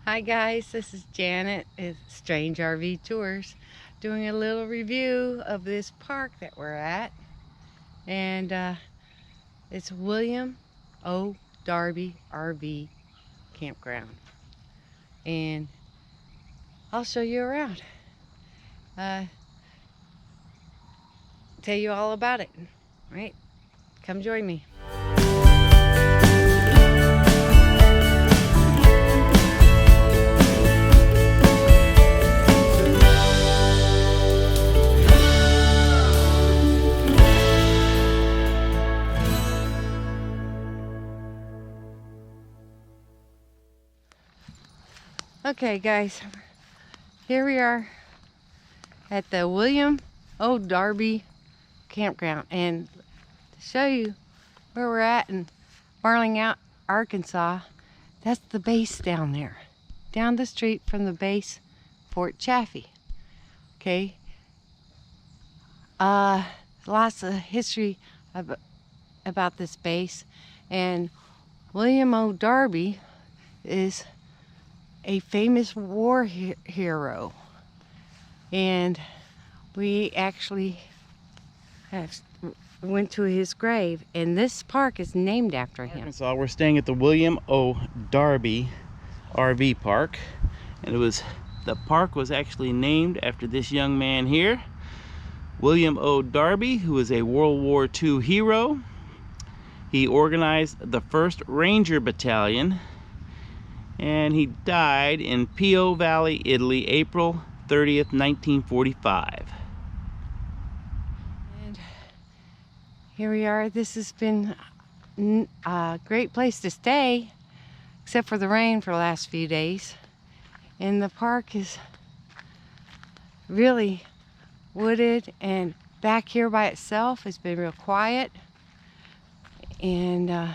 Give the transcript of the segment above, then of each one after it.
Hi guys, this is Janet at Strange RV Tours doing a little review of this park that we're at, and it's William O. Darby RV Campground, and I'll show you around, tell you all about it. All right, come join me. Okay guys, here we are at the William O. Darby Campground, and to show you where we're at in Barling, Arkansas, that's the base down there, down the street from the base, Fort Chaffee. Okay, lots of history about this base, and William O. Darby is a famous war hero, and we actually went to his grave, and this park is named after him. Arkansas, we're staying at the William O. Darby RV Park, and the park was actually named after this young man here, William O. Darby, who was a World War II hero. He organized the 1st Ranger Battalion, and he died in Po Valley, Italy, April 30th, 1945. And here we are. This has been a great place to stay, except for the rain for the last few days. And the park is really wooded, and back here by itself has been real quiet. And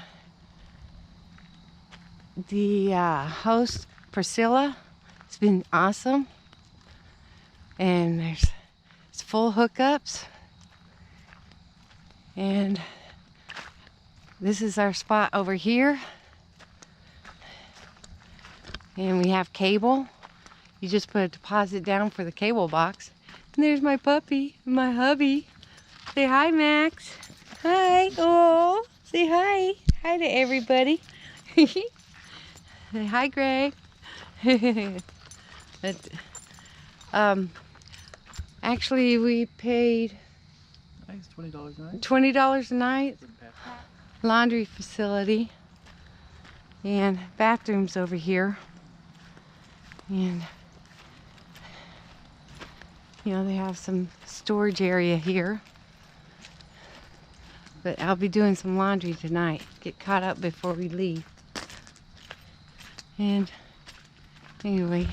the host, Priscilla, has been awesome. And it's full hookups. And this is our spot over here. And we have cable. You just put a deposit down for the cable box. And there's my puppy, my hubby. Say hi, Max. Hi. Oh, say hi. Hi to everybody. Say hi, Greg. But, actually, we paid $20 a night. $20 a night. Laundry facility and bathrooms over here, and you know, they have some storage area here. But I'll be doing some laundry tonight. Get caught up before we leave. And anyway,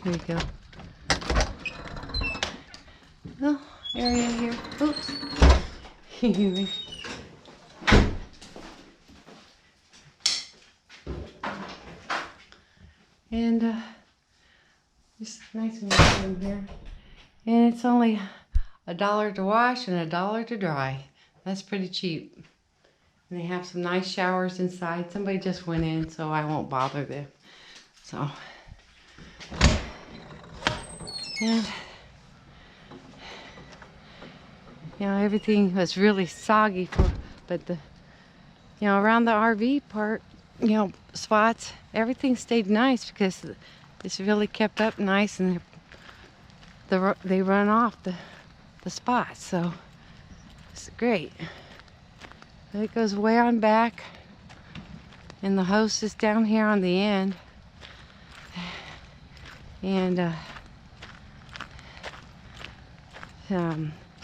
here we go. Oh, area here. Oops. Anyway. And it's nice and warm in here. And it's only $1 to wash and $1 to dry. That's pretty cheap. And they have some nice showers inside. Somebody just went in, so I won't bother them. So, and you know, everything was really soggy but you know, around the RV park, you know, spots, everything stayed nice because it's really kept up nice, and they run off the spots, so it's great. It goes way on back, and the host is down here on the end, and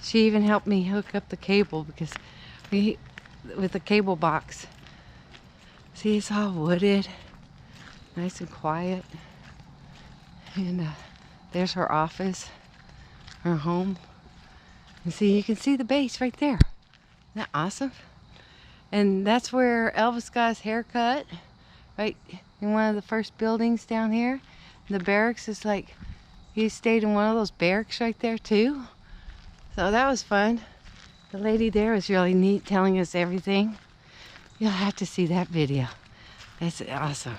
she even helped me hook up the cable, because with the cable box. See, it's all wooded, nice and quiet. And there's her office, her home. And see, you can see the base right there. Isn't that awesome? And that's where Elvis got his hair cut, right in one of the first buildings down here. And the barracks is like, he stayed in one of those barracks right there too. So that was fun. The lady there was really neat, telling us everything. You'll have to see that video. It's awesome.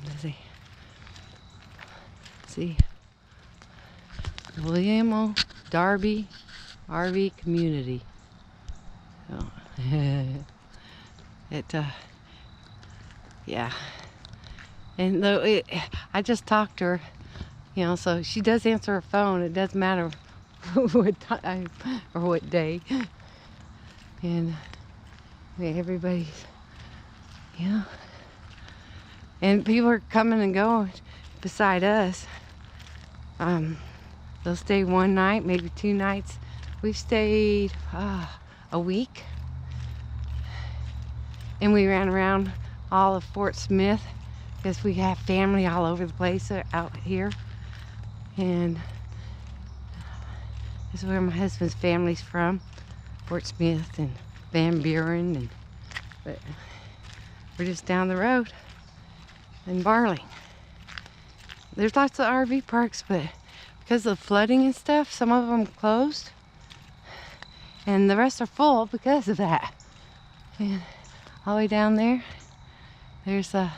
Let's see. See. William O. Darby RV Community. So, yeah. And though I just talked to her, you know, so she does answer her phone. It doesn't matter what time or what day. And everybody's, you know, and people are coming and going beside us. They'll stay one night, maybe 2 nights. We've stayed a week, and we ran around all of Fort Smith because we have family all over the place out here. And this is where my husband's family's from, Fort Smith and Van Buren, but we're just down the road in Barling. There's lots of RV parks, but because of flooding and stuff, some of them closed, and the rest are full because of that. And all the way down there, there's the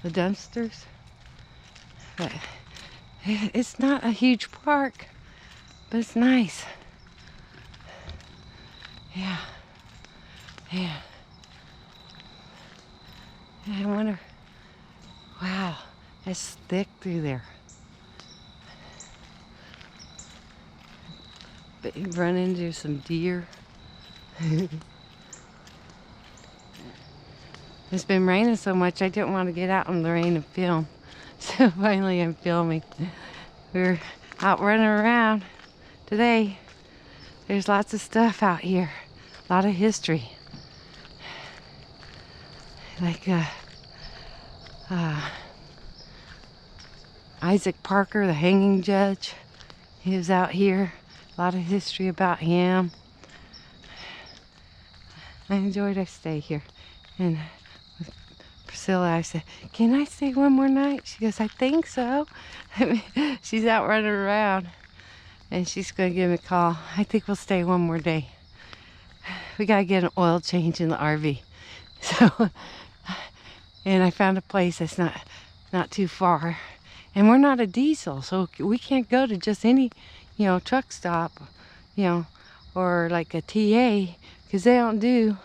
dumpsters. But it's not a huge park, but it's nice. Yeah. Yeah. I wonder, wow, it's thick through there. But you run into some deer. It's been raining so much, I didn't want to get out in the rain and film. So finally I'm filming. We're out running around today. There's lots of stuff out here. A lot of history. Like Isaac Parker, the hanging judge. He was out here. A lot of history about him. I enjoyed our stay here. And with Priscilla, I said, can I stay one more night? She goes, I think so. She's out running around. And she's going to give me a call. I think we'll stay one more day. We got to get an oil change in the RV. So, and I found a place that's not too far. And we're not a diesel, so we can't go to just any, you know, truck stop, you know, or like a TA, because they don't do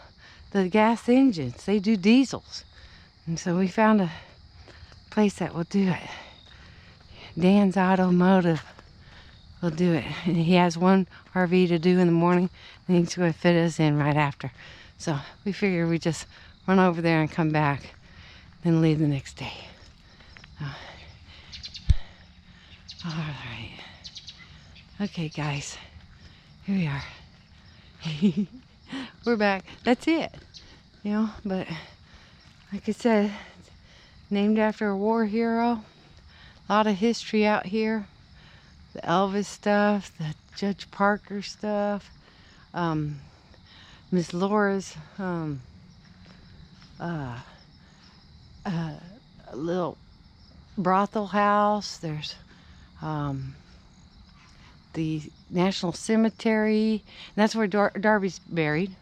the gas engines. They do diesels. And so we found a place that will do it. Dan's Automotive will do it. And he has one RV to do in the morning, and he's going to fit us in right after. So we figure we just run over there and come back, then leave the next day. All right. Okay, guys. Here we are. We're back. That's it. You know, but like I said, it's named after a war hero. A lot of history out here. The Elvis stuff, the Judge Parker stuff, Miss Laura's a little brothel house. There's the National Cemetery, and that's where Darby's buried.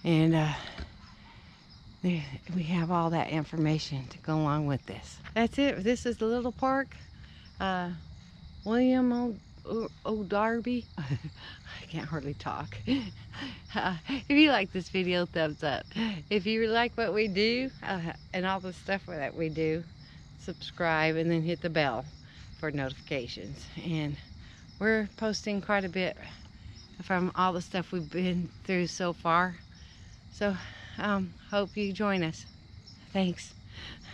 And we have all that information to go along with this. That's it. This is the little park. William O. Darby. I can't hardly talk. If you like this video, thumbs up. If you like what we do and all the stuff that we do, subscribe and then hit the bell for notifications. And we're posting quite a bit from all the stuff we've been through so far. So hope you join us. Thanks.